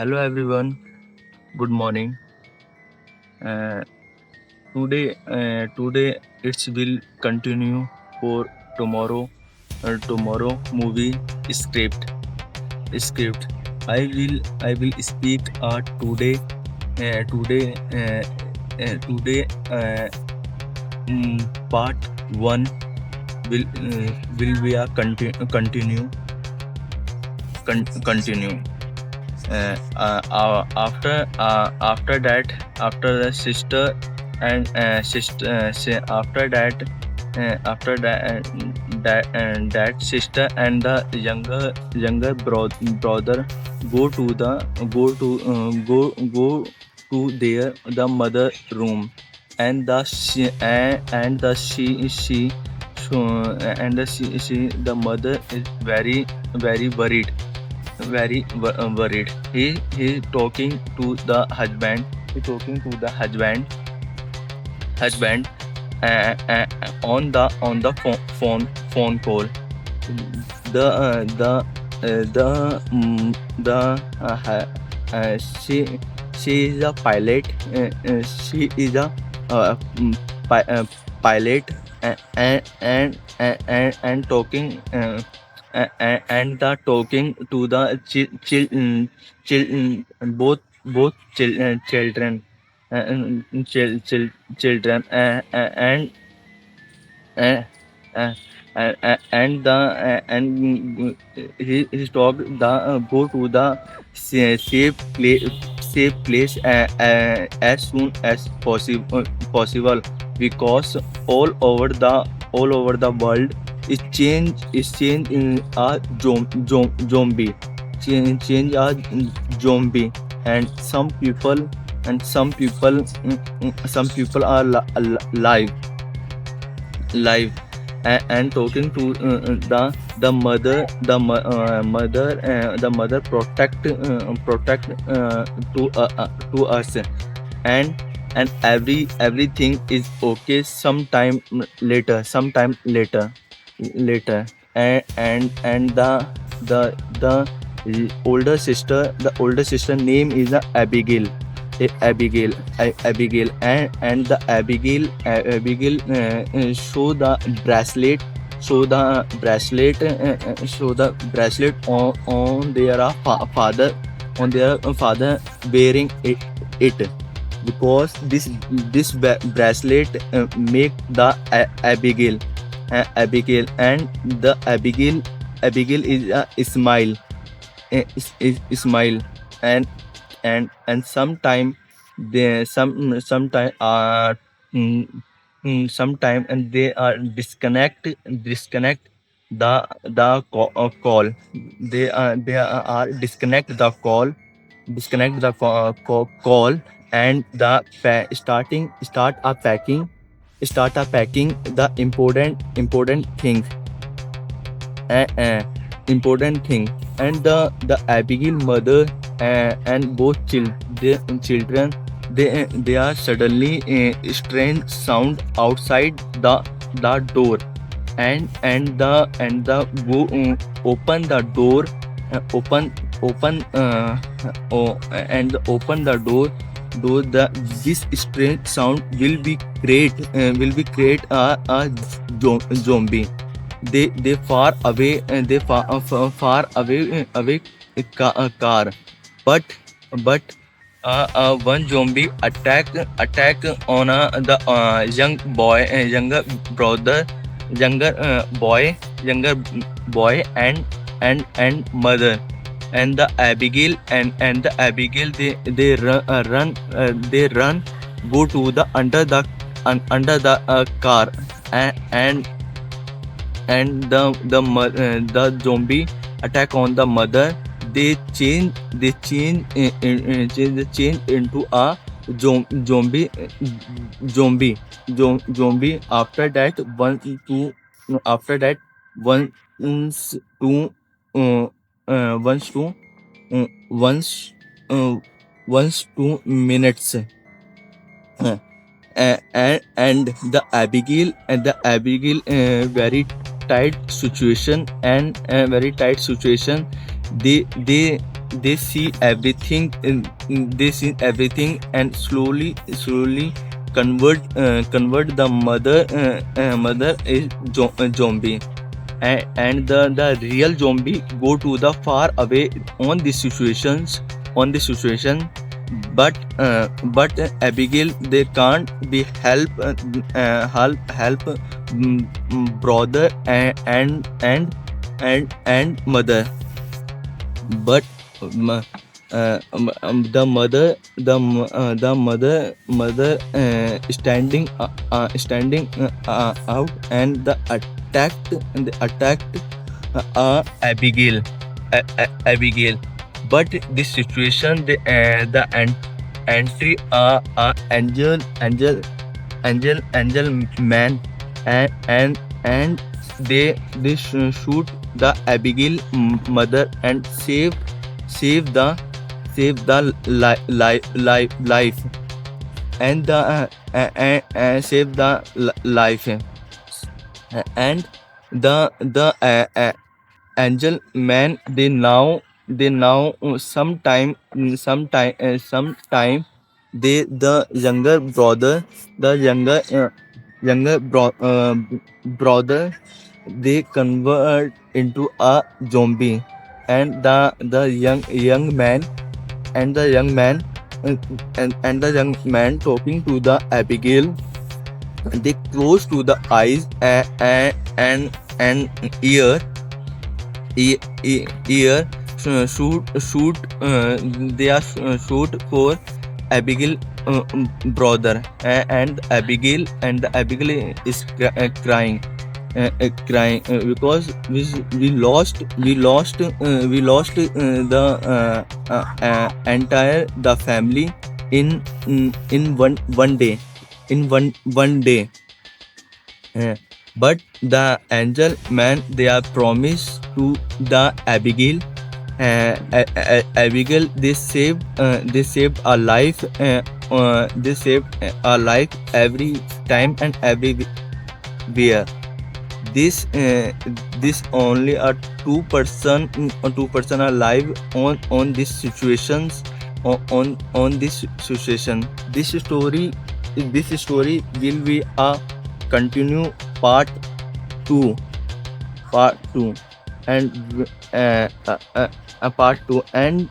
Hello everyone, good morning. Uh, today it will continue for tomorrow. Tomorrow movie script. Script. I will speak today part one will be a continue. After that, after the sister and after that sister and the younger brother go to the go to their the mother room, and the mother is very worried. He talking to the husband. He talking to the husband on the phone call. The she is a pilot. She is a pilot, and talking and the talking to the children, children, uh, uh, and the and he stopped the go to the safe place as soon as possible, because all over the world is change in a zombie, change a zombie. And some people are live, and talking to the mother protect to us, and everything is okay sometime later. And the older sister name is Abigail. Abigail, and the Abigail show the bracelet, show the bracelet on their father wearing it, because this bracelet make the Abigail, and the Abigail is a smile, smile. And sometime they sometime sometime, and they are disconnect call. They are disconnect the call, and the start a packing the important thing, uh, uh, important thing. And the Abigail mother and both children, they are suddenly a strange sound outside the door, and the go open the door, open and open the door. This strange sound will be create a zombie. They far away, far away car. But one zombie attack on the younger brother, younger boy, and mother. And the Abigail, and the Abigail, they run, go to the under the car. And the zombie attack on the mother. They change into a zombie, zombie. After that, once two uh, once two once uh, once 2 minutes. And the Abigail very tight situation, and very tight situation. They they see everything. They see everything and slowly convert the mother is zombie, and the real zombie go to the far away on these situations on this situation. But Abigail, they can't be help brother and mother. But the mother standing out, and the attacked Abigail. Abigail. But this situation, the entry angel man, and they shoot the Abigail mother and save the life, and the save the life. And the angel man, they now sometime the younger brother, the brother, they convert into a zombie. And the young man, and the young man and the young man talking to the Abigail, they close to the eyes and ear ear shoot they are shoot for Abigail brother. And the Abigail is crying because we lost the entire the family in one day, in one day. Uh, but the angel man, they are promised to the Abigail. Abigail, they saved a life. They saved a life every time and everywhere. This only a two person alive on these situations, on this situation. This story will be a continue two part 2, and part 2, and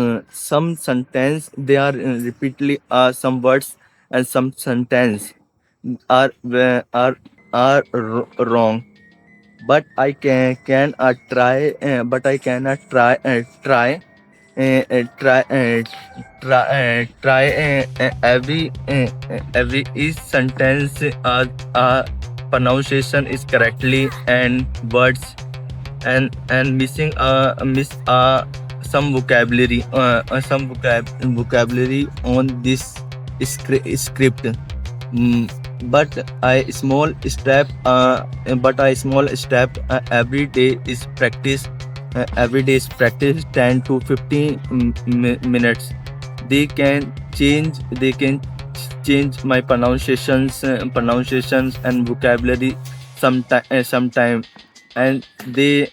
some sentence, they are repeatedly some words and some sentence are wrong. But I can try but I cannot try every each sentence pronunciation is correctly, and words and miss some vocabulary on this script. But a small step every day is practice 10 to 15 minutes. They can change my pronunciations and vocabulary sometime. And they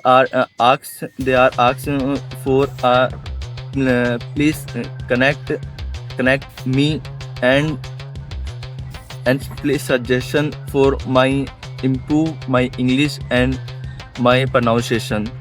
are asked for please connect me, and please suggestion for my improve my English and my pronunciation.